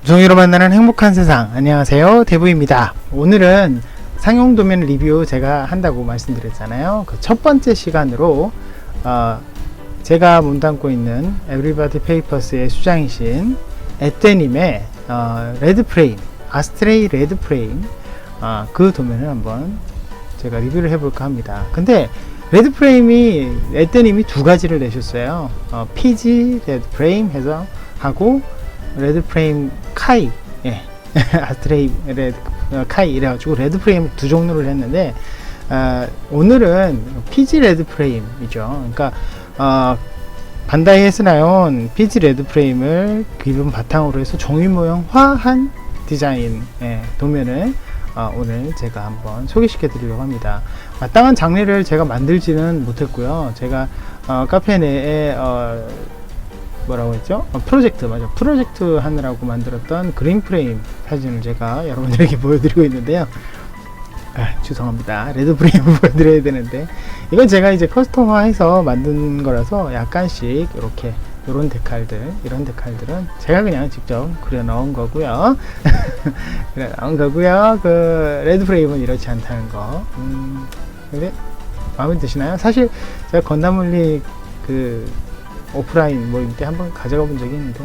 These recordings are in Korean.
무성의로 만나는 행복한 세상. 안녕하세요, 대부입니다. 오늘은 상용 도면 리뷰 제가 한다고 말씀드렸잖아요. 그 첫 번째 시간으로 제가 몸담고 있는 에브리바디 페이퍼스의 수장이신 에떼님의 레드 프레임, 아스트레이 레드 프레임, 그 도면을 한번 제가 리뷰를 해볼까 합니다. 근데 레드 프레임이 에떼님이 두 가지를 내셨어요. PG 레드 프레임 해서 하고 레드 프레임 카이, 예. 아스트레이 레드 카이 이래가지고 레드 프레임 두 종류를 했는데 오늘은 PG 레드 프레임이죠. 그러니까 반다이에서 나온 PG 레드 프레임을 기본 바탕으로 해서 종이 모형화한 디자인 도면을 오늘 제가 한번 소개시켜 드리려고 합니다. 마땅한 장르를 제가 만들지는 못했고요. 제가 카페 내에 뭐라고 했죠? 프로젝트, 맞아. 프로젝트 하느라고 만들었던 그린 프레임 사진을 제가 여러분들에게 보여드리고 있는데요. 죄송합니다. 레드 프레임을 보여드려야 되는데, 이건 제가 이제 커스텀화해서 만든 거라서 약간씩 이렇게, 이런 데칼들, 이런 데칼들은 제가 그냥 직접 그려 넣은 거고요. 그려 넣은 거고요. 그, 레드 프레임은 이렇지 않다는 거. 근데, 마음에 드시나요? 사실, 제가 건담물리 오프라인 모임 때 한번 가져가 본 적이 있는데,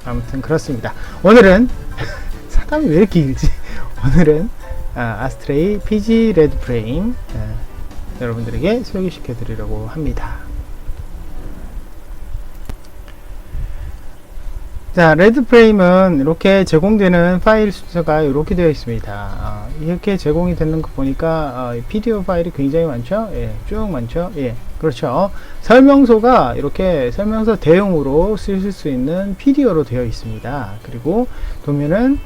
아무튼 그렇습니다. 오늘은 사담이 왜 이렇게 길지? 오늘은 아스트레이 PG 레드 프레임 여러분들에게 소개시켜 드리려고 합니다. 자, 레드 프레임은 이렇게 제공되는 파일 순서가 이렇게 되어 있습니다. 이렇게 제공이 되는 거 보니까 PDF 파일이 굉장히 많죠? 예, 쭉 많죠? 예, 그렇죠. 설명서가 이렇게 설명서 대용으로 쓰실 수 있는 PDF로 되어 있습니다. 그리고 도면은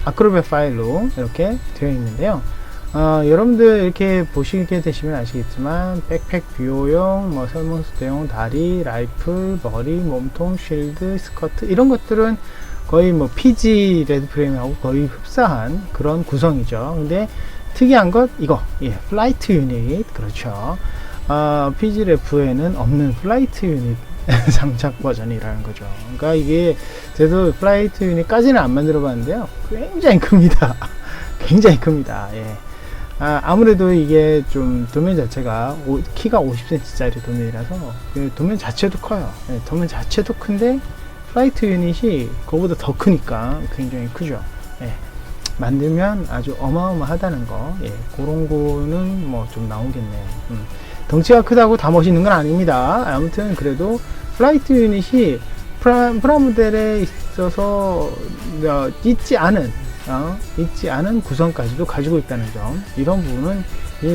아크로벳 파일로 이렇게 되어 있는데요. 여러분들 이렇게 보시게 되시면 아시겠지만 백팩 뷰어용, 뭐 설명서 대용, 다리, 라이플, 머리, 몸통, 쉴드, 스커트 이런 것들은 거의 뭐 PG 레드 프레임하고 거의 흡사한 그런 구성이죠. 근데 특이한 것 이거, 예, 플라이트 유닛, 그렇죠. PG 레프에는 없는 플라이트 유닛 장착 버전이라는 거죠. 그러니까 이게 저도 플라이트 유닛까지는 안 만들어 봤는데요, 굉장히 큽니다. 굉장히 큽니다. 예. 아무래도 이게 좀 도면 자체가 키가 50cm 짜리 도면이라서 그 도면 자체도 커요. 예, 도면 자체도 큰데 플라이트 유닛이 그거보다 더 크니까 굉장히 크죠. 예, 만들면 아주 어마어마하다는 거, 예, 그런 거는 뭐 좀 나오겠네요. 덩치가 크다고 다 멋있는 건 아닙니다. 아무튼 그래도 플라이트 유닛이 프라모델에 있어서 있지 않은 구성까지도 가지고 있다는 점, 이런 부분은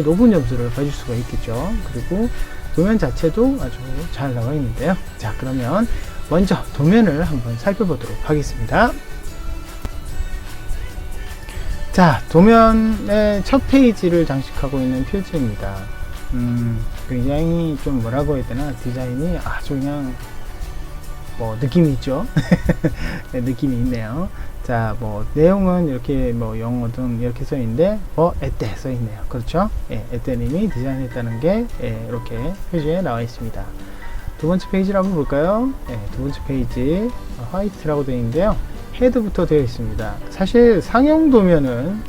높은 점수를 가질 수가 있겠죠. 그리고 도면 자체도 아주 잘 나와 있는데요. 자, 그러면 먼저 도면을 한번 살펴보도록 하겠습니다. 자, 도면의 첫 페이지를 장식하고 있는 표지입니다. 굉장히 좀 뭐라고 해야 되나, 디자인이 아주 그냥 뭐 느낌이 있죠. 네, 느낌이 있네요. 자, 뭐 내용은 이렇게 뭐 영어든 이렇게 써 있는데 에떼 써 있네요. 그렇죠? 예, 에떼님이 디자인했다는 게 이렇게 표지에 나와 있습니다. 두 번째 페이지를 한번 볼까요? 예, 두 번째 페이지 화이트라고 되어 있는데요. 헤드부터 되어 있습니다. 사실 상용 도면은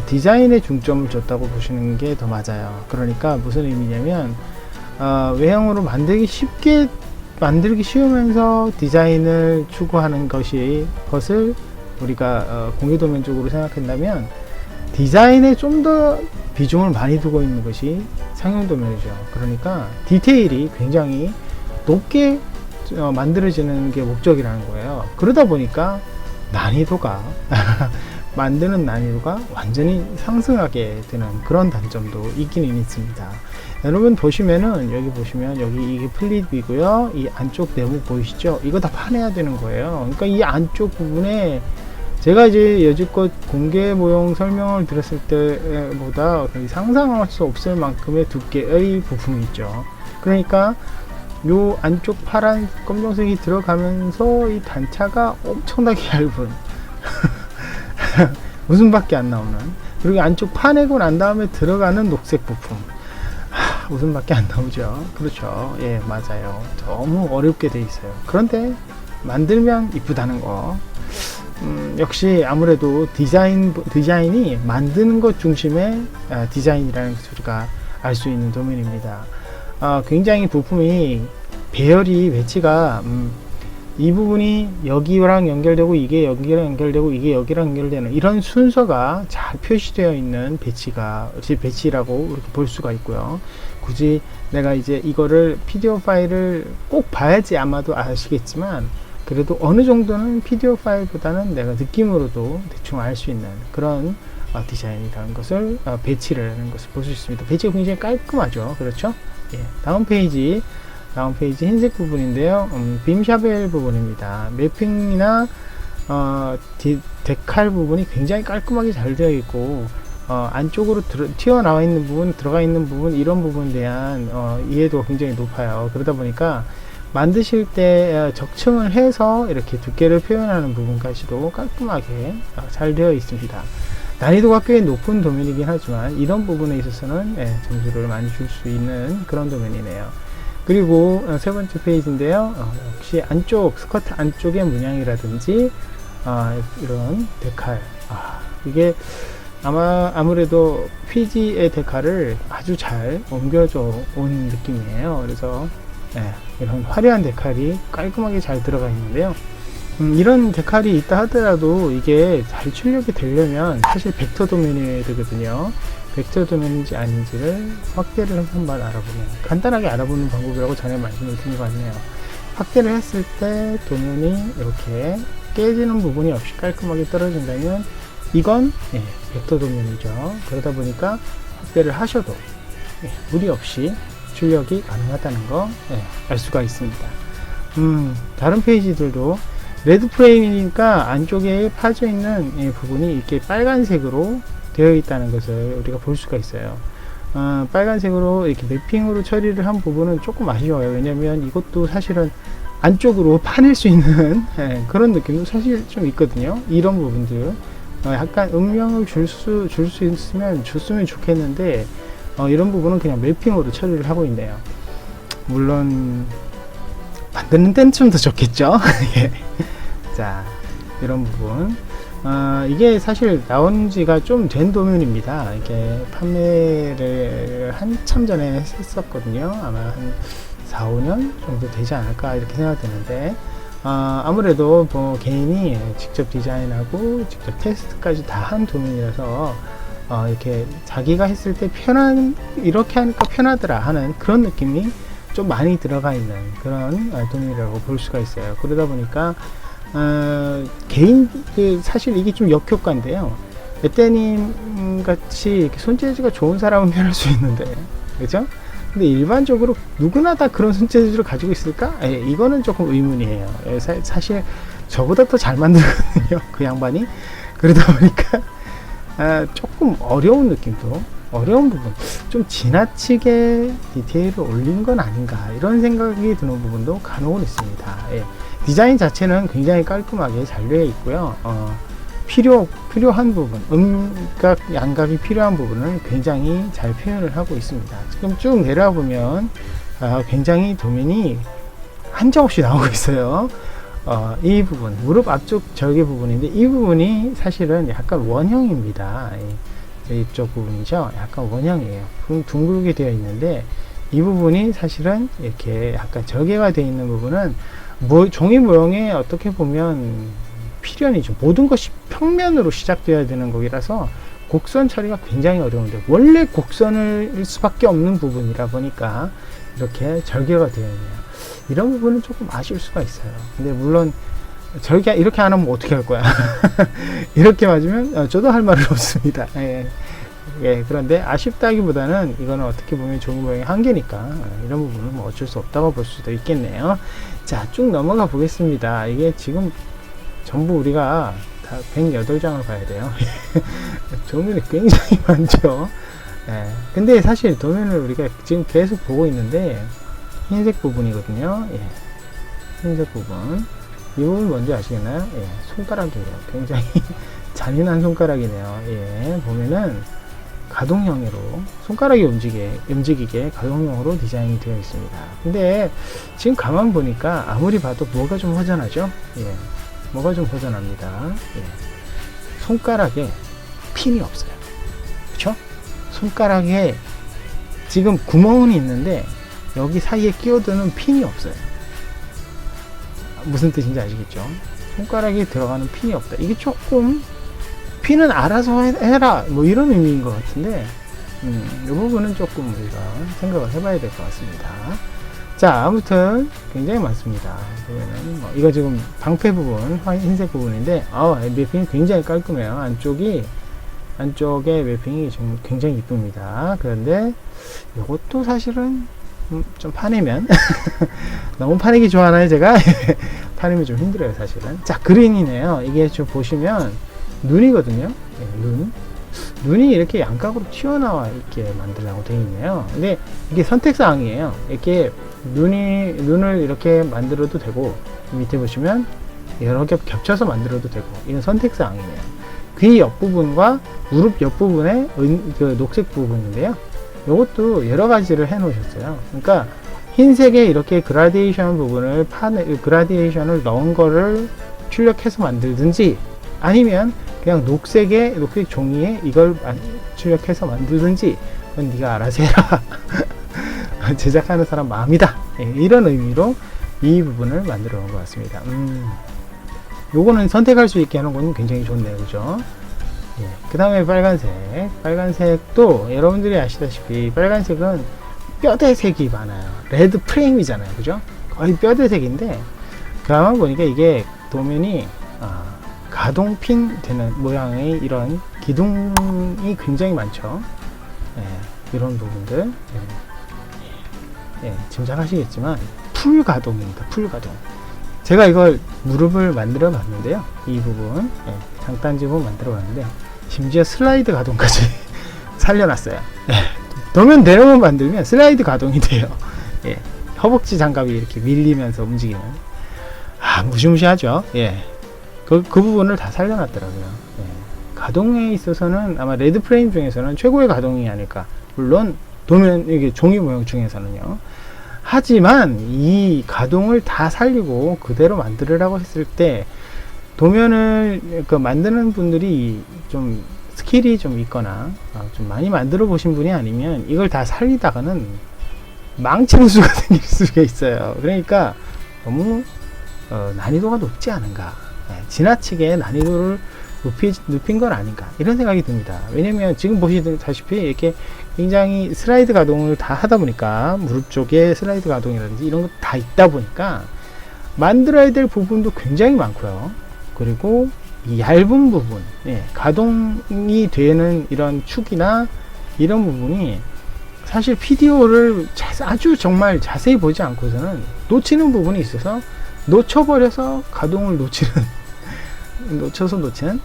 디자인에 중점을 줬다고 보시는 게 더 맞아요. 그러니까 무슨 의미냐면 외형으로 만들기 쉬우면서 디자인을 추구하는 것을 우리가 공유 도면 쪽으로 생각한다면 디자인에 좀 더 비중을 많이 두고 있는 것이 상용 도면이죠. 그러니까 디테일이 굉장히 높게 만들어지는 게 목적이라는 거예요. 그러다 보니까 난이도가 만드는 난이도가 완전히 상승하게 되는 그런 단점도 있기는 있습니다. 여러분 보시면은, 여기 보시면 여기 이게 플립이고요. 이 안쪽 내부 보이시죠? 이거 다 파내야 되는 거예요. 그러니까 이 안쪽 부분에 제가 이제 여지껏 공개 모형 설명을 드렸을 때보다 상상할 수 없을 만큼의 두께의 부품이 있죠. 그러니까 요 안쪽 파란 검정색이 들어가면서 이 단차가 엄청나게 얇은 웃음밖에 안 나오는, 그리고 안쪽 파내고 난 다음에 들어가는 녹색 부품, 웃음밖에 안 나오죠. 그렇죠. 예, 맞아요. 너무 어렵게 돼 있어요. 그런데 만들면 이쁘다는 거. 역시 아무래도 디자인이 만드는 것 중심의 디자인이라는 소리가 알 수 있는 도면입니다. 굉장히 부품이 배열이 배치가 이 부분이 여기랑 연결되고 이게 여기랑 연결되고 이게 여기랑 연결되는 이런 순서가 잘 표시되어 있는 배치라고 이렇게 볼 수가 있고요. 굳이 내가 이제 이거를 PDF 파일을 꼭 봐야지 아마도 아시겠지만, 그래도 어느 정도는 PDF 파일보다는 내가 느낌으로도 대충 알 수 있는 그런 디자인이라는 것을 배치라는 것을 볼 수 있습니다. 배치가 굉장히 깔끔하죠. 그렇죠? 예, 다음 페이지 흰색 부분인데요. 빔샤벨 부분입니다. 매핑이나 데칼 부분이 굉장히 깔끔하게 잘 되어 있고, 안쪽으로 튀어나와 있는 부분, 들어가 있는 부분, 이런 부분에 대한 이해도가 굉장히 높아요. 그러다 보니까 만드실 때 적층을 해서 이렇게 두께를 표현하는 부분까지도 깔끔하게 잘 되어 있습니다. 난이도가 꽤 높은 도면이긴 하지만 이런 부분에 있어서는 점수를 많이 줄 수 있는 그런 도면이네요. 그리고 세 번째 페이지인데요. 역시 스커트 안쪽의 문양이라든지 이런 데칼, 이게 아무래도 PG의 데칼을 아주 잘 옮겨줘 온 느낌이에요. 그래서 이런 화려한 데칼이 깔끔하게 잘 들어가 있는데요. 이런 데칼이 있다 하더라도 이게 잘 출력이 되려면 사실 벡터 도면이 되거든요. 벡터 도면인지 아닌지를 확대를 해서 한번 알아보면, 간단하게 알아보는 방법이라고 전에 말씀을 드린 것 같네요. 확대를 했을 때 도면이 이렇게 깨지는 부분이 없이 깔끔하게 떨어진다면 이건 벡터 도면이죠. 그러다 보니까 확대를 하셔도 무리 없이 출력이 가능하다는 거 알 수가 있습니다. 다른 페이지들도 레드 프레임이니까 안쪽에 파져 있는 부분이 이렇게 빨간색으로 되어 있다는 것을 우리가 볼 수가 있어요. 빨간색으로 이렇게 매핑으로 처리를 한 부분은 조금 아쉬워요. 왜냐면 이것도 사실은 안쪽으로 파낼 수 있는 그런 느낌도 사실 좀 있거든요. 이런 부분들 약간 음영을 줄 수 있으면 줬으면 좋겠는데, 이런 부분은 그냥 매핑으로 처리를 하고 있네요. 물론 만드는 데는 좀 더 좋겠죠. 예. 자, 이런 부분, 이게 사실 나온 지가 좀 된 도면입니다. 이게 판매를 한참 전에 했었거든요. 아마 한 4, 5년 정도 되지 않을까 이렇게 생각되는데, 아무래도 뭐 개인이 직접 디자인하고 직접 테스트까지 다 한 도면이라서 이렇게 자기가 했을 때 이렇게 하니까 편하더라 하는 그런 느낌이 좀 많이 들어가 있는 그런 도면이라고 볼 수가 있어요. 그러다 보니까 사실 이게 좀 역효과인데요. 에떼님 같이 이렇게 손재주가 좋은 사람은 편할 수 있는데, 그죠? 근데 일반적으로 누구나 다 그런 손재주를 가지고 있을까? 이거는 조금 의문이에요. 사실 저보다 더 잘 만들거든요, 그 양반이. 그러다 보니까 조금 어려운 부분, 좀 지나치게 디테일을 올린 건 아닌가 이런 생각이 드는 부분도 간혹은 있습니다. 디자인 자체는 굉장히 깔끔하게 잘 되어 있고요. 필요한 부분, 음각, 양각이 필요한 부분을 굉장히 잘 표현을 하고 있습니다. 지금 쭉 내려보면 굉장히 도면이 한정없이 나오고 있어요. 이 부분, 무릎 앞쪽 절개 부분인데, 이 부분이 사실은 약간 원형입니다. 이쪽 부분이죠. 약간 원형이에요. 둥글게 되어 있는데, 이 부분이 사실은 이렇게 약간 절개가 되어 있는 부분은 종이 모형에 어떻게 보면 필연이죠. 모든 것이 평면으로 시작되어야 되는 거기라서 곡선 처리가 굉장히 어려운데, 원래 곡선일 수밖에 없는 부분이라 보니까 이렇게 절개가 되어 있네요. 이런 부분은 조금 아쉬울 수가 있어요. 근데 물론 이렇게 안 하면 어떻게 할 거야. 이렇게 맞으면 저도 할 말은 없습니다. 그런데 아쉽다기보다는 이거는 어떻게 보면 종이 모형의 한계니까 이런 부분은 뭐 어쩔 수 없다고 볼 수도 있겠네요. 자, 쭉 넘어가 보겠습니다. 이게 지금 전부 우리가 다 108장을 봐야 돼요. 도면이 굉장히 많죠. 근데 사실 도면을 우리가 지금 계속 보고 있는데 흰색 부분이거든요. 흰색 부분, 이 부분 뭔지 아시겠나요? 손가락이에요. 굉장히 잔인한 손가락이네요. 보면은 가동형으로 손가락이 움직이게 가동형으로 디자인이 되어 있습니다. 근데 지금 가만 보니까 아무리 봐도 뭐가 좀 허전하죠? 예, 뭐가 좀 허전합니다. 예. 손가락에 핀이 없어요. 그쵸? 손가락에 지금 구멍은 있는데 여기 사이에 끼어드는 핀이 없어요. 무슨 뜻인지 아시겠죠? 손가락에 들어가는 핀이 없다. 이게 조금 핀은 알아서 해라 뭐 이런 의미인 것 같은데 이 부분은 조금 우리가 생각을 해봐야 될 것 같습니다. 자, 아무튼 굉장히 많습니다. 보면은 뭐 이거 지금 방패 부분, 흰색 부분인데 매핑이 굉장히 깔끔해요. 안쪽에 매핑이 좀 굉장히 이쁩니다. 그런데 이것도 사실은 좀 파내면 너무 파내기 좋아하나요 제가? 파내면 좀 힘들어요 사실은. 자, 그린이네요. 이게 좀 보시면 눈이거든요. 네, 눈이 이렇게 양각으로 튀어나와 있게 만들려고 되어 있네요. 근데 이게 선택사항이에요. 이렇게 눈을 이렇게 만들어도 되고, 밑에 보시면 여러 겹 겹쳐서 만들어도 되고, 이건 선택사항이네요. 귀 옆부분과 무릎 옆부분의 그 녹색 부분인데요. 이것도 여러 가지를 해 놓으셨어요. 그러니까 흰색에 이렇게 그라데이션 부분을 그라데이션을 넣은 거를 출력해서 만들든지, 아니면 그냥 녹색 종이에 이걸 출력해서 만들든지, 그건 네가 알아서 해라. 제작하는 사람 마음이다. 예, 이런 의미로 이 부분을 만들어 놓은 것 같습니다. 요거는 선택할 수 있게 하는 건 굉장히 좋네요. 그죠? 예, 그 다음에 빨간색도 여러분들이 아시다시피 빨간색은 뼈대색이 많아요. 레드 프레임이잖아요. 그죠? 거의 뼈대색인데, 가만 보니까 이게 도면이 가동핀 되는 모양의 이런 기둥이 굉장히 많죠. 예, 이런 부분들. 예, 짐작하시겠지만 풀 가동입니다. 풀 가동. 제가 이걸 무릎을 만들어 봤는데요. 이 부분, 장단지 부분 만들어 봤는데 심지어 슬라이드 가동까지 살려놨어요. 예, 도면 대로만 만들면 슬라이드 가동이 돼요. 예, 허벅지 장갑이 이렇게 밀리면서 움직이는. 무시무시하죠. 예. 그 부분을 다 살려놨더라고요. 예. 가동에 있어서는 아마 레드 프레임 중에서는 최고의 가동이 아닐까. 물론 도면 이게 종이 모양 중에서는요. 하지만 이 가동을 다 살리고 그대로 만들으라고 했을 때 도면을 만드는 분들이 좀 스킬이 좀 있거나 좀 많이 만들어 보신 분이 아니면 이걸 다 살리다가는 망치는 수가 생길 수가 있어요. 그러니까 너무 난이도가 높지 않은가. 지나치게 난이도를 높인 건 아닌가 이런 생각이 듭니다. 왜냐면 지금 보시다시피 이렇게 굉장히 슬라이드 가동을 다 하다 보니까 무릎 쪽에 슬라이드 가동이라든지 이런 거 다 있다 보니까 만들어야 될 부분도 굉장히 많고요. 그리고 이 얇은 부분, 가동이 되는 이런 축이나 이런 부분이 사실 PDO를 아주 정말 자세히 보지 않고서는 놓치는 부분이 있어서 놓쳐버려서 가동을 놓쳐서 놓치는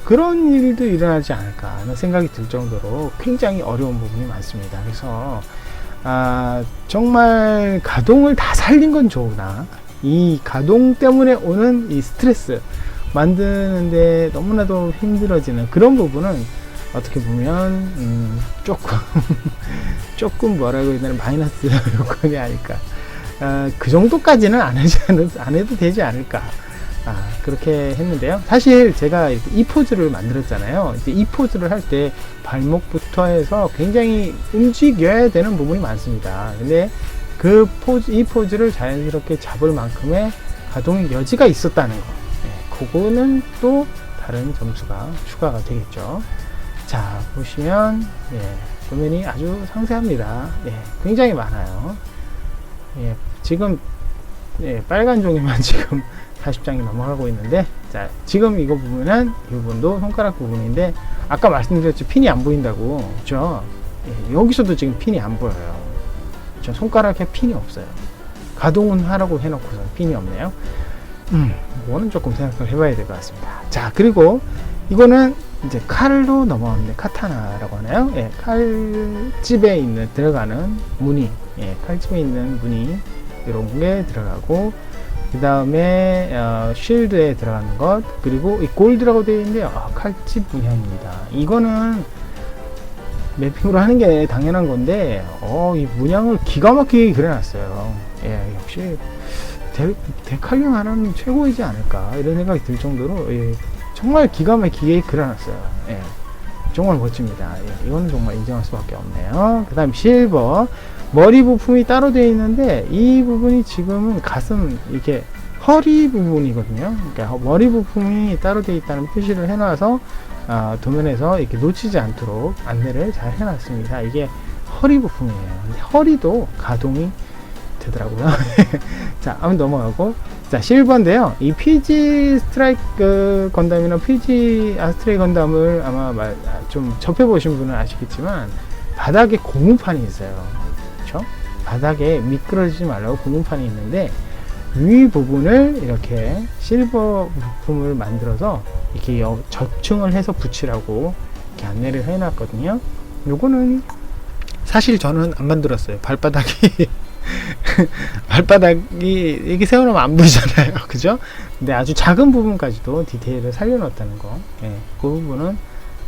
그런 일도 일어나지 않을까 하는 생각이 들 정도로 굉장히 어려운 부분이 많습니다. 그래서 정말 가동을 다 살린 건 좋으나 이 가동 때문에 오는 이 스트레스 만드는데 너무나도 힘들어지는 그런 부분은 어떻게 보면 조금 뭐라고 해야 되나 마이너스 요건이 아닐까. 그 정도까지는 안 해도 되지 않을까. 그렇게 했는데요. 사실 제가 이 포즈를 만들었잖아요. 이제 이 포즈를 할 때 발목부터 해서 굉장히 움직여야 되는 부분이 많습니다. 근데 이 포즈를 자연스럽게 잡을 만큼의 가동의 여지가 있었다는 거. 그거는 또 다른 점수가 추가가 되겠죠. 자, 보시면 도면이 아주 상세합니다. 굉장히 많아요. 지금 빨간 종이만 지금 40장이 넘어가고 있는데, 자, 지금 이거 보면은 이 부분도 손가락 부분인데 아까 말씀드렸죠, 핀이 안 보인다고. 그죠? 여기서도 지금 핀이 안 보여요. 저 손가락에 핀이 없어요. 가동은 하라고 해놓고서 핀이 없네요. 이거는 조금 생각을 해봐야 될 것 같습니다. 자, 그리고 이거는 이제 칼로 넘어오는데 카타나라고 하나요? 칼집에 들어가는 무늬, 칼집에 있는 무늬 이런 게 들어가고, 그 다음에 쉴드에 들어가는 것, 그리고 이 골드라고 되어 있는데요. 칼집 문양입니다. 이거는 매핑으로 하는 게 당연한 건데, 이 문양을 기가 막히게 그려놨어요. 예, 역시 데칼링 하나는 최고이지 않을까 이런 생각이 들 정도로 정말 기가 막히게 그려놨어요. 예, 정말 멋집니다. 예, 이거는 정말 인정할 수밖에 없네요. 그 다음 실버 머리 부품이 따로 되어 있는데 이 부분이 지금은 가슴 이렇게 허리 부분이거든요. 그러니까 머리 부품이 따로 되어 있다는 표시를 해놔서 도면에서 이렇게 놓치지 않도록 안내를 잘 해놨습니다. 이게 허리 부품이에요. 근데 허리도 가동이 되더라고요. 자, 한번 넘어가고, 자, 실버인데요. 이 PG 스트라이크 건담이나 PG 아스트레이 건담을 아마 좀 접해보신 분은 아시겠지만 바닥에 고무판이 있어요. 그렇죠? 바닥에 미끄러지지 말라고 고무판이 있는데 위 부분을 이렇게 실버 부품을 만들어서 이렇게 접층을 해서 붙이라고 이렇게 안내를 해놨거든요. 요거는 사실 저는 안 만들었어요. 발바닥이 이렇게 세워놓으면 안 보이잖아요. 그죠? 근데 아주 작은 부분까지도 디테일을 살려놨다는 거, 그 부분은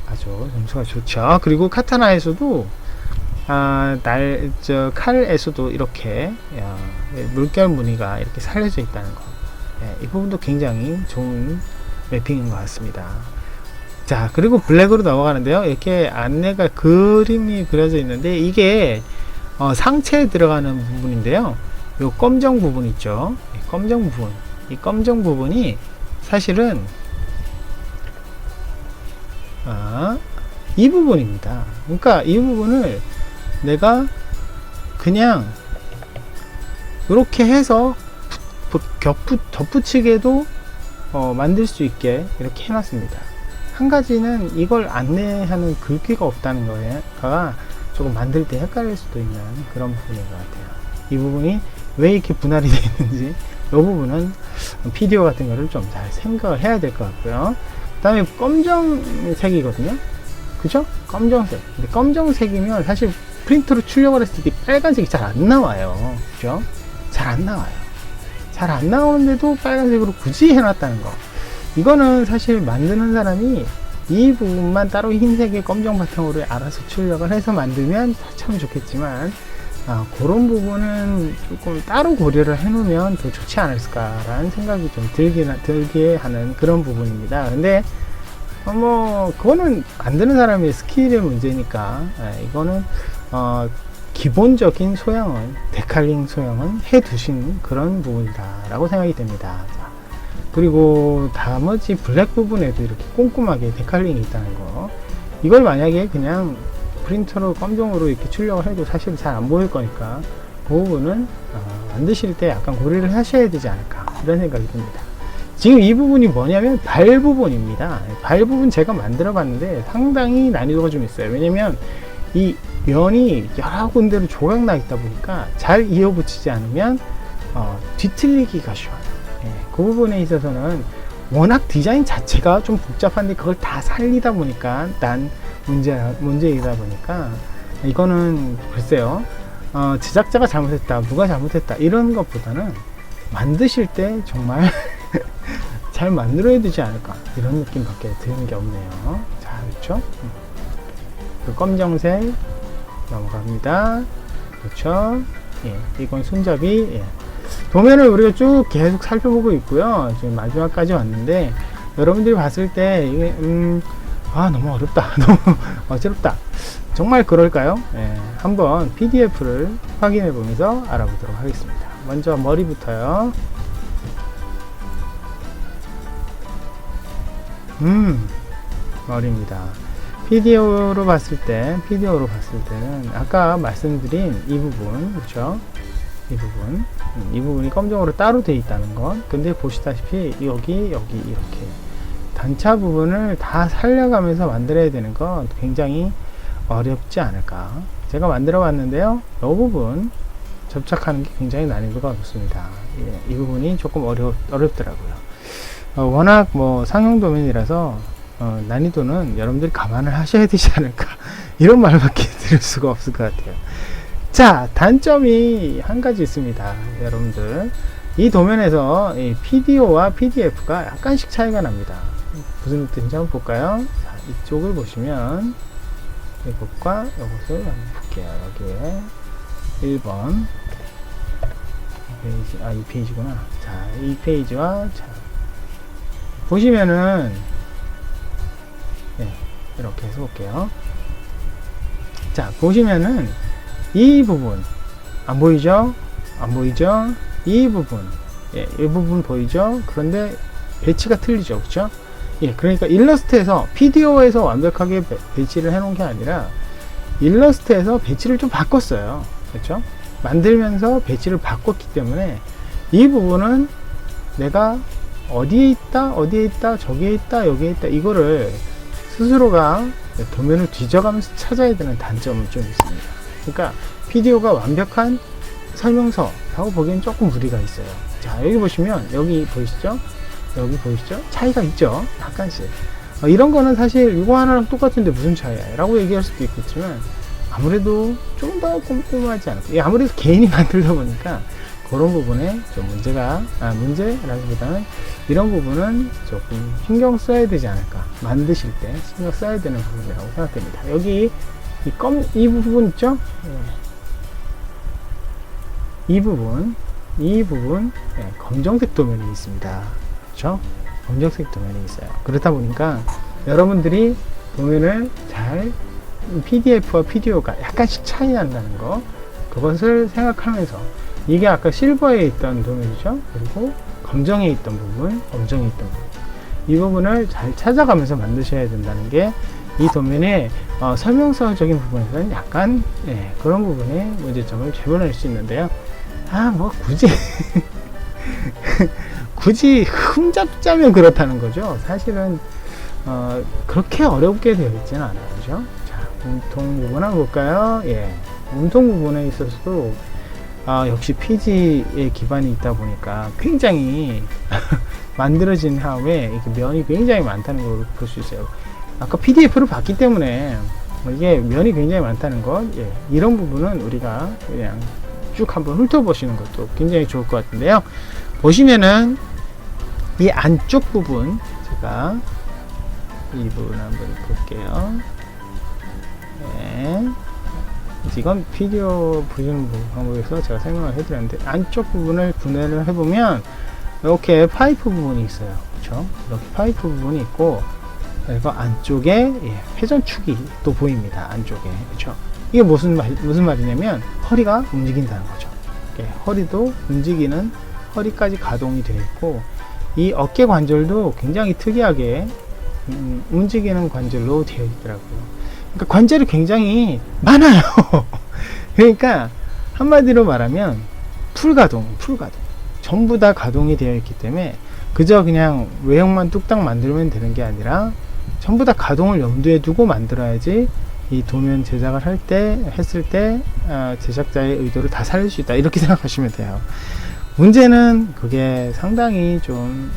아주 점수가 좋죠. 그리고 카타나에서도 칼에서도 이렇게 물결 무늬가 이렇게 살려져 있다는 거, 이 부분도 굉장히 좋은 맵핑인 것 같습니다. 자, 그리고 블랙으로 넘어가는데요. 이렇게 안내가 그림이 그려져 있는데 이게 상체에 들어가는 부분인데요. 요 검정 부분 있죠. 검정 부분, 이 검정 부분이 사실은 이 부분입니다. 그러니까 이 부분을 내가 그냥 이렇게 해서 덧붙이게도 만들 수 있게 이렇게 해놨습니다. 한 가지는 이걸 안내하는 글귀가 없다는 거가 조금 만들 때 헷갈릴 수도 있는 그런 부분인 것 같아요. 이 부분이 왜 이렇게 분할이 되어 있는지 이 부분은 PDO 같은 거를 좀 잘 생각을 해야 될 것 같고요. 그 다음에 검정색이거든요. 그죠? 검정색. 근데 검정색이면 사실 프린터로 출력을 했을 때 빨간색이 잘 안 나와요. 그죠? 잘 안 나와요. 잘 안 나오는데도 빨간색으로 굳이 해놨다는 거. 이거는 사실 만드는 사람이 이 부분만 따로 흰색의 검정 바탕으로 알아서 출력을 해서 만들면 참 좋겠지만 그런 부분은 조금 따로 고려를 해 놓으면 더 좋지 않을까라는 생각이 좀 들게 하는 그런 부분입니다. 근데 그거는 만드는 사람의 스킬의 문제니까 이거는 기본적인 소양은 데칼링 소양은 해 두신 그런 부분이다 라고 생각이 됩니다. 자, 그리고 나머지 블랙 부분에도 이렇게 꼼꼼하게 데칼링이 있다는 거, 이걸 만약에 그냥 프린터로 검정으로 이렇게 출력을 해도 사실 잘 안 보일 거니까 그 부분은 만드실 때 약간 고려를 하셔야 되지 않을까 이런 생각이 듭니다. 지금 이 부분이 뭐냐면 발 부분입니다. 발 부분 제가 만들어 봤는데 상당히 난이도가 좀 있어요. 왜냐면 이 면이 여러 군데로 조각 나 있다 보니까 잘 이어 붙이지 않으면 뒤틀리기가 쉬워요. 그 부분에 있어서는 워낙 디자인 자체가 좀 복잡한데 그걸 다 살리다 보니까 난 문제이다 보니까 이거는 글쎄요, 제작자가 잘못했다, 누가 잘못했다 이런 것보다는 만드실 때 정말 잘 만들어야 되지 않을까 이런 느낌밖에 드는 게 없네요. 자, 그렇죠? 그 검정색 넘어갑니다. 그렇죠? 예, 이건 손잡이. 예. 도면을 우리가 쭉 계속 살펴보고 있고요. 지금 마지막까지 왔는데 여러분들이 봤을 때 이게 너무 어렵다, 너무 어지럽다, 정말 그럴까요? 예, 한번 PDF를 확인해 보면서 알아보도록 하겠습니다. 먼저 머리부터요. 머리입니다. PDO로 봤을 때는 아까 말씀드린 이 부분, 그렇죠? 이 부분이 검정으로 따로 되어 있다는 것. 근데 보시다시피 여기 이렇게 단차 부분을 다 살려가면서 만들어야 되는 건 굉장히 어렵지 않을까. 제가 만들어 봤는데요, 이 부분 접착하는 게 굉장히 난이도가 높습니다. 이 부분이 조금 어렵더라고요. 워낙 상용 도면이라서 난이도는 여러분들이 감안을 하셔야 되지 않을까 이런 말밖에 드릴 수가 없을 것 같아요. 자, 단점이 한 가지 있습니다. 여러분들, 이 도면에서 이 PDO와 PDF가 약간씩 차이가 납니다. 무슨 뜻인지 한번 볼까요? 자, 이쪽을 보시면 이것과 이것을 한번 볼게요. 여기에 1번 페이지, 이 페이지구나. 자, 이 페이지와, 자, 보시면은, 네, 이렇게 해서 볼게요. 자, 보시면은, 이 부분, 안 보이죠? 안 보이죠? 이 부분, 예, 이 부분 보이죠? 그런데 배치가 틀리죠, 그렇죠? 예, 그러니까 일러스트에서, PDO에서 완벽하게 배치를 해놓은 게 아니라, 일러스트에서 배치를 좀 바꿨어요. 그렇죠? 만들면서 배치를 바꿨기 때문에 이 부분은 내가 어디에 있다, 저기에 있다, 여기에 있다, 이거를 스스로가 도면을 뒤져가면서 찾아야 되는 단점은 좀 있습니다. 그러니까 PDO가 완벽한 설명서라고 보기엔 조금 무리가 있어요. 자, 여기 보시면, 여기 보이시죠? 여기 보이시죠? 차이가 있죠? 약간씩. 이런 거는 사실 이거 하나랑 똑같은데 무슨 차이야? 라고 얘기할 수도 있겠지만, 아무래도 좀 더 꼼꼼하지 않을까. 아무래도 개인이 만들다 보니까 그런 부분에 좀 문제라기보다는 이런 부분은 조금 신경 써야 되지 않을까. 만드실 때 신경 써야 되는 부분이라고 생각됩니다. 여기 이 부분 있죠? 이 부분, 검정색 도면이 있습니다. 그렇죠? 검정색 도면이 있어요. 그렇다 보니까 여러분들이 도면을 잘 PDF와 PDO가 약간씩 차이 난다는 거, 그것을 생각하면서, 이게 아까 실버에 있던 도면이죠. 그리고 검정에 있던 부분, 이 부분을 잘 찾아가면서 만드셔야 된다는 게 이 도면의 설명서적인 부분에서는 약간 그런 부분에 문제점을 제보할 수 있는데요. 굳이 흠잡자면 그렇다는 거죠. 사실은 그렇게 어렵게 되어 있지는 않아요. 그죠? 몸통 부분 한번 볼까요? 예. 몸통 부분에 있어서도 역시 PG에 기반이 있다 보니까 굉장히 만들어진 후에 면이 굉장히 많다는 걸 볼 수 있어요. 아까 PDF를 봤기 때문에 이게 면이 굉장히 많다는 것, 이런 부분은 우리가 그냥 쭉 한번 훑어보시는 것도 굉장히 좋을 것 같은데요. 보시면은 이 안쪽 부분, 제가 이 부분 한번 볼게요. 네. 이건 비디오 보시는 방법에서 제가 설명을 해드렸는데, 안쪽 부분을 분해를 해보면 이렇게 파이프 부분이 있어요. 그렇죠? 이렇게 파이프 부분이 있고, 그리고 안쪽에 회전축이 또 보입니다. 안쪽에. 그렇죠? 이게 무슨 말이냐면 허리가 움직인다는 거죠. 허리도 움직이는, 허리까지 가동이 되어 있고, 이 어깨 관절도 굉장히 특이하게 움직이는 관절로 되어 있더라고요. 그러니까 관절이 굉장히 많아요. 그러니까 한마디로 말하면 풀가동. 전부 다 가동이 되어 있기 때문에 그저 그냥 외형만 뚝딱 만들면 되는 게 아니라 전부 다 가동을 염두에 두고 만들어야지 이 도면 제작을 했을 때 제작자의 의도를 다 살릴 수 있다, 이렇게 생각하시면 돼요. 문제는 그게 상당히 좀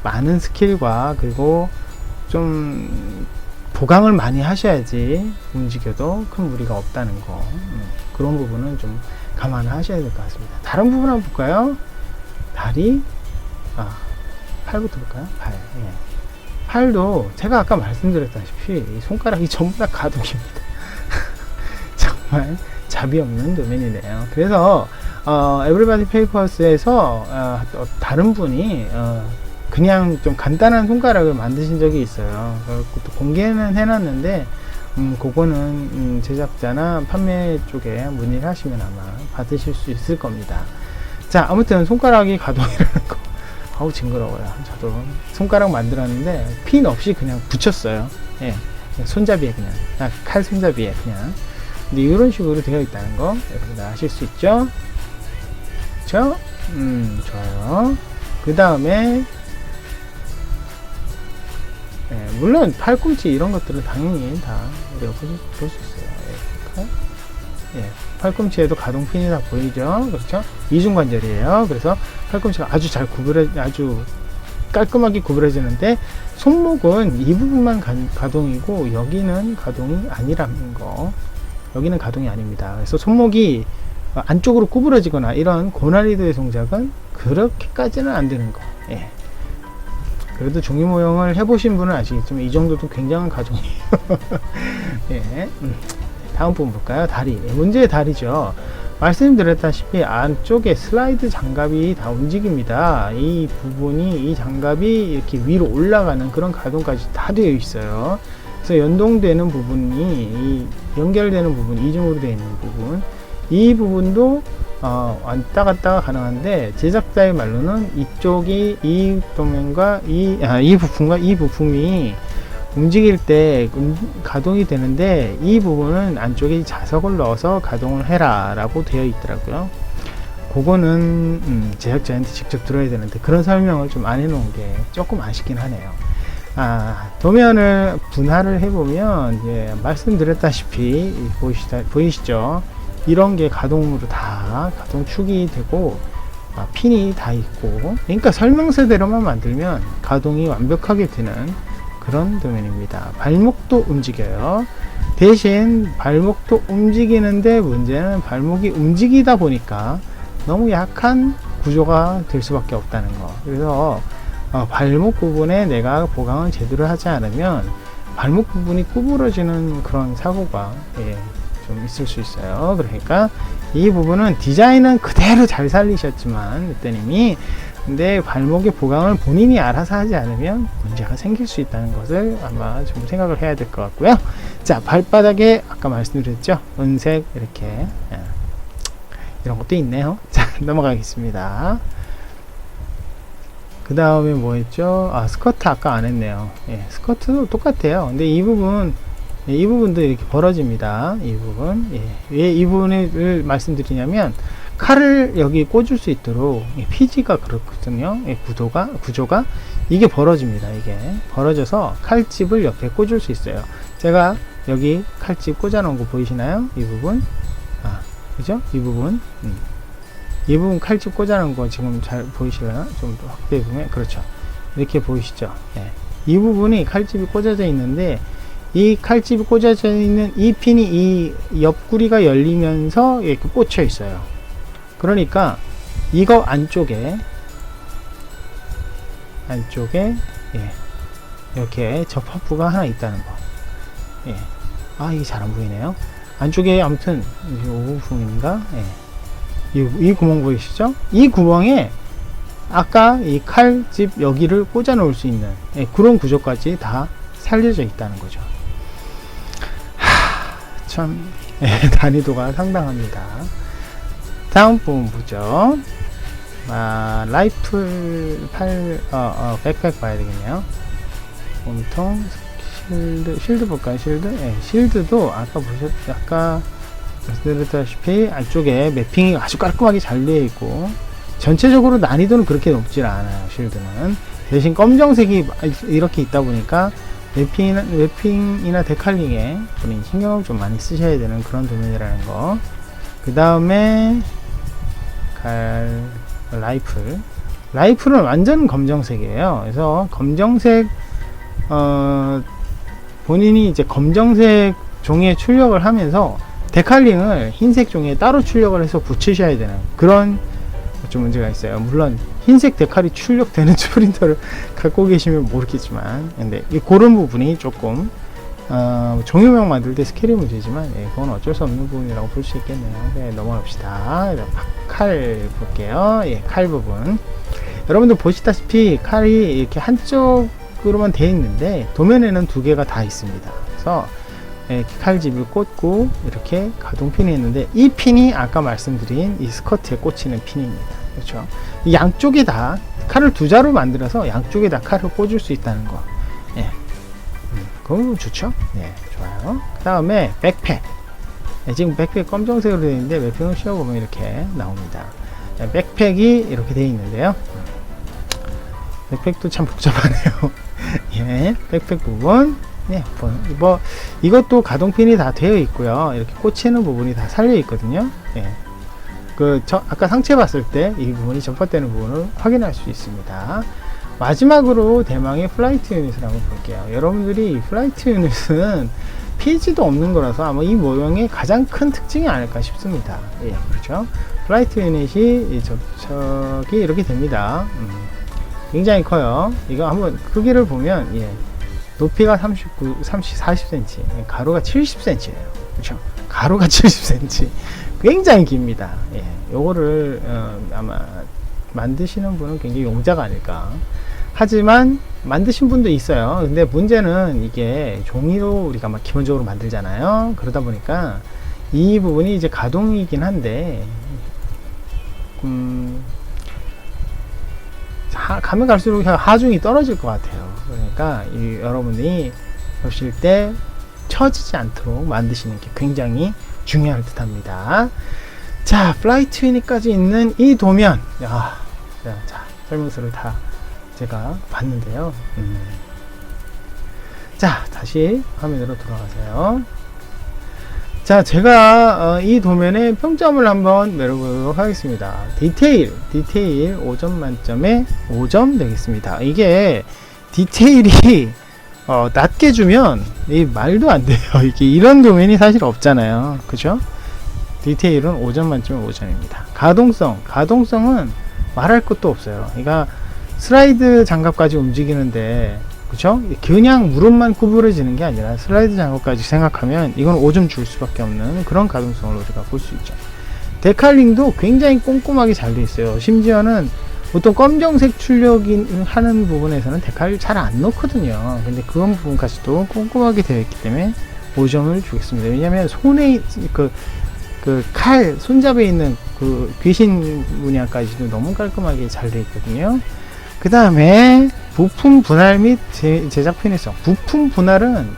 많은 스킬과, 그리고 좀 보강을 많이 하셔야지 움직여도 큰 무리가 없다는 거, 그런 부분은 좀 감안을 하셔야 될 것 같습니다. 다른 부분 한번 볼까요? 다리, 팔부터 볼까요? 팔도 제가 아까 말씀드렸다시피 이 손가락이 전부 다 가동입니다. 정말 잡이 없는 도면이네요. 그래서 에브리바디 페이퍼스에서 다른 분이 그냥 좀 간단한 손가락을 만드신 적이 있어요. 그것도 공개는 해놨는데 그거는 제작자나 판매 쪽에 문의를 하시면 아마 받으실 수 있을 겁니다. 자, 아무튼 손가락이 가동이라는 거, 아우 징그러워요. 저도 손가락 만들었는데 핀 없이 그냥 붙였어요. 손잡이에 그냥, 칼 손잡이에 그냥. 근데 이런 식으로 되어 있다는 거 여러분 아실 수 있죠? 그쵸? 좋아요. 그 다음에 물론 팔꿈치 이런 것들은 당연히 다 우리가 볼 수 있어요. 팔꿈치에도 가동핀이 다 보이죠? 그렇죠? 이중관절이에요. 그래서 팔꿈치가 아주 아주 깔끔하게 구부러지는데, 손목은 이 부분만 가동이고 여기는 가동이 아니라는 거. 여기는 가동이 아닙니다. 그래서 손목이 안쪽으로 구부러지거나 이런 고난이도의 동작은 그렇게까지는 안 되는 거. 그래도 종이 모형을 해보신 분은 아시겠지만 이 정도도 굉장한 가동이에요. 예. 다음 부분 볼까요? 다리. 문제의 다리죠. 말씀드렸다시피 안쪽에 슬라이드 장갑이 다 움직입니다. 이 부분이, 이 장갑이 이렇게 위로 올라가는 그런 가동까지 다 되어 있어요. 그래서 연동되는 부분이, 이 연결되는 부분, 이중으로 되어 있는 부분, 이 부분도 왔다 갔다 가능한데, 제작자의 말로는 이쪽이 이 도면과 이 부품과 이 부품이 움직일 때 가동이 되는데, 이 부분은 안쪽에 자석을 넣어서 가동을 해라 라고 되어 있더라고요. 그거는 제작자한테 직접 들어야 되는데, 그런 설명을 좀 안 해놓은 게 조금 아쉽긴 하네요. 도면을 분할을 해보면, 예, 말씀드렸다시피 보이시죠? 이런 게 가동으로 다 가동축이 되고, 핀이 다 있고, 그러니까 설명서대로만 만들면 가동이 완벽하게 되는 그런 도면입니다. 발목도 움직여요. 대신 발목도 움직이는데 문제는 발목이 움직이다 보니까 너무 약한 구조가 될 수밖에 없다는 거. 그래서 발목 부분에 내가 보강을 제대로 하지 않으면 발목 부분이 구부러지는 그런 사고가, 예, 좀 있을 수 있어요. 그러니까 이 부분은 디자인은 그대로 잘 살리셨지만 늑대님이, 근데 발목의 보강을 본인이 알아서 하지 않으면 문제가 생길 수 있다는 것을 아마 좀 생각을 해야 될 것 같고요. 자, 발바닥에 아까 말씀드렸죠, 은색 이렇게, 이런 것도 있네요. 자, 넘어가겠습니다. 그 다음에 뭐 했죠? 스커트 아까 안 했네요. 예, 스커트도 똑같아요. 근데 이 부분, 예, 이 부분도 이렇게 벌어집니다. 이 부분. 예, 왜 이 부분을 말씀드리냐면, 칼을 여기 꽂을 수 있도록 피지가 그렇거든요. 예, 구조가 이게 벌어집니다. 이게 벌어져서 칼집을 옆에 꽂을 수 있어요. 제가 여기 칼집 꽂아 놓은 거 보이시나요? 이 부분. 그죠? 이 부분. 이 부분 칼집 꽂아 놓은 거 지금 잘 보이시려나? 좀 더 확대해 보면, 그렇죠. 이렇게 보이시죠? 예. 이 부분이 칼집이 꽂아져 있는데, 이 칼집이 꽂아져 있는 이 핀이 이 옆구리가 열리면서 이렇게 꽂혀 있어요. 그러니까 이거 안쪽에 예, 이렇게 접합부가 하나 있다는 거. 예. 이게 잘 안 보이네요. 안쪽에 아무튼 이 부분인가? 예. 이 구멍 보이시죠? 이 구멍에 아까 이 칼집 여기를 꽂아 놓을 수 있는, 예, 그런 구조까지 다 살려져 있다는 거죠. 참, 예, 난이도가 상당합니다. 다음 부분 보죠. 라이플 백팩 봐야 되겠네요. 몸통, 실드 볼까요? 실드? 예, 실드도 아까 말씀드렸다시피 안쪽에 매핑이 아주 깔끔하게 잘 되어 있고, 전체적으로 난이도는 그렇게 높질 않아요. 실드는 대신 검정색이 이렇게 있다 보니까 매핑이나 데칼링에 본인 신경을 좀 많이 쓰셔야 되는 그런 도면이라는 거. 그 다음에 라이플은 완전 검정색이에요. 그래서 검정색, 본인이 이제 검정색 종이에 출력을 하면서 데칼링을 흰색 종이에 따로 출력을 해서 붙이셔야 되는 그런 좀 문제가 있어요. 물론 흰색 데칼이 출력되는 프린터를 갖고 계시면 모르겠지만, 근데 그런 부분이 조금 종이명 만들 때 스케일이 문제지만, 예, 그건 어쩔 수 없는 부분이라고 볼 수 있겠네요. 네, 넘어갑시다. 칼 볼게요. 예, 칼 부분. 여러분들 보시다시피 칼이 이렇게 한쪽으로만 되어 있는데 도면에는 두 개가 다 있습니다. 그래서 이렇게 칼집을 꽂고 이렇게 가동핀이 있는데, 이 핀이 아까 말씀드린 이 스커트에 꽂히는 핀입니다. 그렇죠? 이 양쪽에 다 칼을 두 자로 만들어서 양쪽에 다 칼을 꽂을 수 있다는 거. 예. 그건 좋죠? 네, 좋아요. 그 다음에 백팩. 네, 지금 백팩 검정색으로 되어 있는데 매핑을 씌워보면 이렇게 나옵니다. 네, 백팩이 이렇게 되어 있는데요. 백팩도 참 복잡하네요. 예, 백팩 부분. 네, 뭐 이것도 가동핀이 다 되어 있고요. 이렇게 꽂히는 부분이 다 살려 있거든요. 예. 아까 상체 봤을 때 이 부분이 접합되는 부분을 확인할 수 있습니다. 마지막으로 대망의 플라이트 유닛을 한번 볼게요. 여러분들이 플라이트 유닛은 페이지도 없는 거라서 아마 이 모형의 가장 큰 특징이 아닐까 싶습니다. 예, 그렇죠. 플라이트 유닛이 접촉이 이렇게 됩니다. 굉장히 커요. 이거 한번 크기를 보면, 예, 높이가 40cm, 가로가 70cm예요. 그렇죠? 가로가 70cm. 굉장히 깁니다. 예, 요거를 아마 만드시는 분은 굉장히 용자가 아닐까. 하지만 만드신 분도 있어요. 근데 문제는 이게 종이로 우리가 막 기본적으로 만들잖아요. 그러다 보니까 이 부분이 이제 가동이긴 한데 가면 갈수록 하중이 떨어질 것 같아요. 그러니까 여러분이 보실 때 처지지 않도록 만드시는 게 굉장히 중요할 듯 합니다. 자, 플라이트 유닛까지 있는 이 도면, 자, 설명서를 다 제가 봤는데요. 자, 다시 화면으로 돌아가세요. 자, 제가 이 도면의 평점을 한번 내려보도록 하겠습니다. 디테일 5점 만점에 5점 되겠습니다. 이게 디테일이 낮게 주면 이 말도 안 돼요. 이게 이런 도면이 사실 없잖아요. 그죠? 디테일은 5점 만점에 5점입니다. 가동성은 말할 것도 없어요. 그러니까 슬라이드 장갑까지 움직이는데, 그쵸? 그냥 무릎만 구부러지는 게 아니라 슬라이드 장갑까지 생각하면 이건 5점 줄 수밖에 없는 그런 가동성을 우리가 볼 수 있죠. 데칼링도 굉장히 꼼꼼하게 잘 돼 있어요. 심지어는 보통 검정색 출력하는 부분에서는 데칼 잘 안 넣거든요. 근데 그런 부분까지도 꼼꼼하게 되어 있기 때문에 5점을 주겠습니다. 왜냐면 손에 손잡이에 있는 그 귀신 문양까지도 너무 깔끔하게 잘 되어 있거든요. 그 다음에 부품 분할 및 제작 편의성. 부품 분할은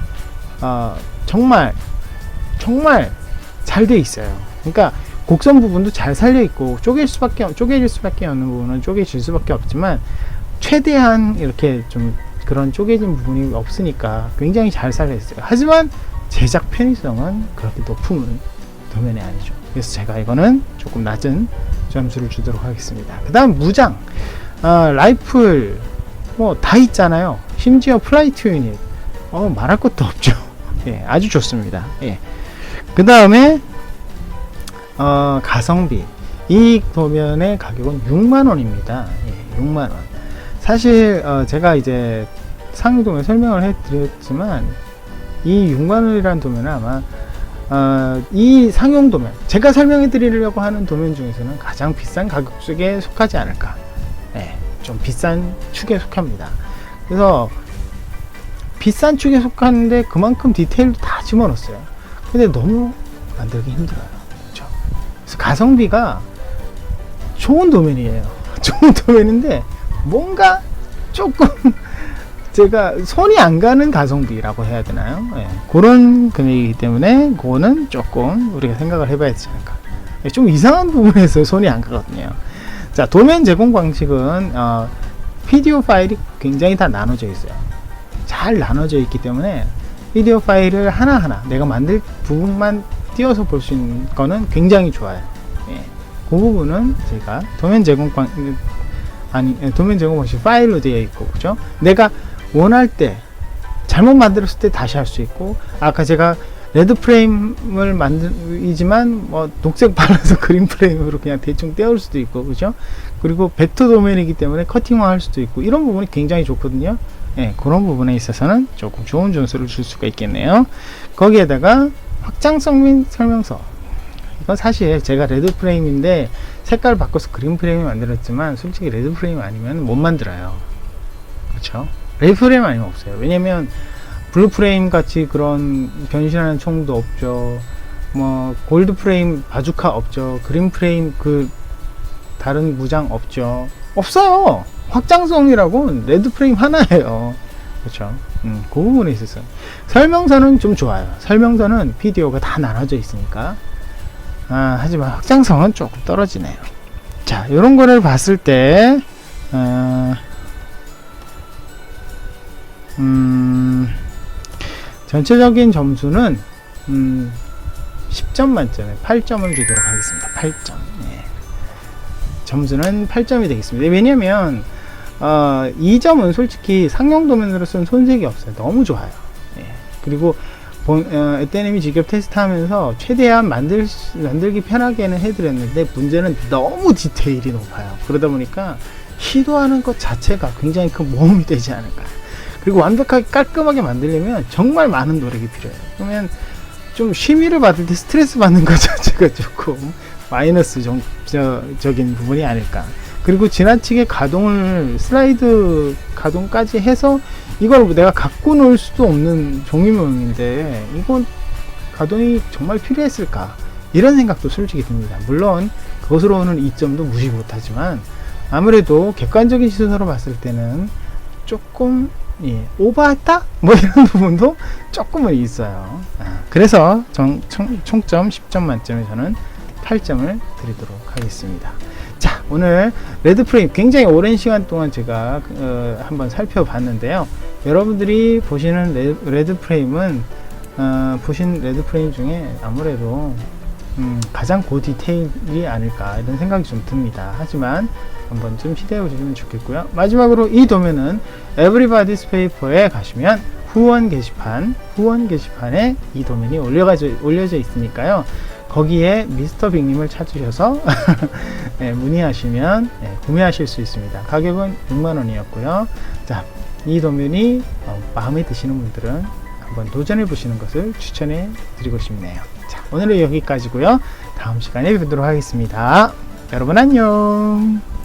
정말 잘 돼 있어요. 그러니까 곡선 부분도 잘 살려 있고 쪼개질 수밖에 없는 부분은 쪼개질 수밖에 없지만 최대한 이렇게 좀 그런 쪼개진 부분이 없으니까 굉장히 잘 살려 있어요. 하지만 제작 편의성은 그렇게 높은 도면이 아니죠. 그래서 제가 이거는 조금 낮은 점수를 주도록 하겠습니다. 그 다음 무장, 라이플 뭐 다 있잖아요. 심지어 플라이트 유닛 말할 것도 없죠. 예, 아주 좋습니다. 예. 그 다음에 가성비, 이 도면의 가격은 6만원입니다. 예, 6만원. 사실 제가 이제 상위 도면 설명을 해드렸지만 이 6만원이라는 도면은 아마 이 상용 도면, 제가 설명해 드리려고 하는 도면 중에서는 가장 비싼 가격 속에 속하지 않을까. 네, 좀 비싼 축에 속합니다. 그래서 비싼 축에 속하는데 그만큼 디테일도 다 집어넣었어요. 근데 너무 만들기 힘들어요. 그렇죠? 그래서 가성비가 좋은 도면이에요. 좋은 도면인데 뭔가 조금 제가 손이 안 가는 가성비라고 해야 되나요? 예, 그런 금액이기 때문에 그거는 조금 우리가 생각을 해봐야 되지 않을까. 예, 좀 이상한 부분에서 손이 안 가거든요. 자, 도면 제공 방식은 피디오 파일이 굉장히 다 나눠져 있어요. 잘 나눠져 있기 때문에 피디오 파일을 하나하나 내가 만들 부분만 띄워서 볼 수 있는 거는 굉장히 좋아요. 예, 그 부분은 제가 도면 제공 방식 파일로 되어 있고, 그죠? 내가 원할 때 잘못 만들었을 때 다시 할 수 있고, 아까 제가 레드 프레임을 만들이지만 뭐 녹색 발라서 그린 프레임으로 그냥 대충 떼올 수도 있고, 그죠? 그리고 벡터 도면이기 때문에 커팅화 할 수도 있고, 이런 부분이 굉장히 좋거든요. 예, 그런 부분에 있어서는 조금 좋은 점수를 줄 수가 있겠네요. 거기에다가 확장성 및 설명서, 이건 사실 제가 레드 프레임인데 색깔을 바꿔서 그린 프레임을 만들었지만 솔직히 레드 프레임 아니면 못 만들어요. 그렇죠? 레드 프레임 아니면 없어요. 왜냐면 블루 프레임 같이 그런 변신하는 총도 없죠. 뭐 골드 프레임 바주카 없죠. 그린 프레임 그 다른 무장 없죠. 없어요. 확장성이라고 레드 프레임 하나예요. 그렇죠? 그 부분에 있어서 설명서는 좀 좋아요. 설명서는 PDO가 다 나눠져 있으니까. 하지만 확장성은 조금 떨어지네요. 자, 이런 거를 봤을 때 전체적인 점수는 10점 만점에 8점을 주도록 하겠습니다. 8점. 예. 점수는 8점이 되겠습니다. 왜냐면 이 점은 솔직히 상용 도면으로서는 손색이 없어요. 너무 좋아요. 예. 그리고 에테넴이 직접 테스트하면서 최대한 만들기 편하게는 해드렸는데 문제는 너무 디테일이 높아요. 그러다 보니까 시도하는 것 자체가 굉장히 큰 모험이 되지 않을까. 그리고 완벽하게 깔끔하게 만들려면 정말 많은 노력이 필요해요. 그러면 좀 심의를 받을 때 스트레스 받는 것 자체가 조금 마이너스적인 부분이 아닐까. 그리고 지나치게 가동을 슬라이드 가동까지 해서 이걸 내가 갖고 놀 수도 없는 종이명인데 이건 가동이 정말 필요했을까, 이런 생각도 솔직히 듭니다. 물론 그것으로 오는 이점도 무시 못하지만 아무래도 객관적인 시선으로 봤을 때는 조금 오버했다? 뭐 이런 부분도 조금은 있어요. 그래서 총점 10점 만점에 저는 8점을 드리도록 하겠습니다. 자, 오늘 레드프레임 굉장히 오랜 시간 동안 제가 한번 살펴봤는데요. 여러분들이 보시는 레드프레임은 보신 레드프레임 중에 아무래도 가장 고디테일이 아닐까, 이런 생각이 좀 듭니다. 하지만 한번 좀 시도해 보시면 좋겠고요. 마지막으로 이 도면은 Everybody's Paper에 가시면 후원 게시판에 이 도면이 올려져 있으니까요. 거기에 미스터 빅님을 찾으셔서 네, 문의하시면 구매하실 수 있습니다. 가격은 6만원이었고요. 자, 이 도면이 마음에 드시는 분들은 한번 도전해 보시는 것을 추천해 드리고 싶네요. 자, 오늘은 여기까지고요. 다음 시간에 뵙도록 하겠습니다. 여러분 안녕.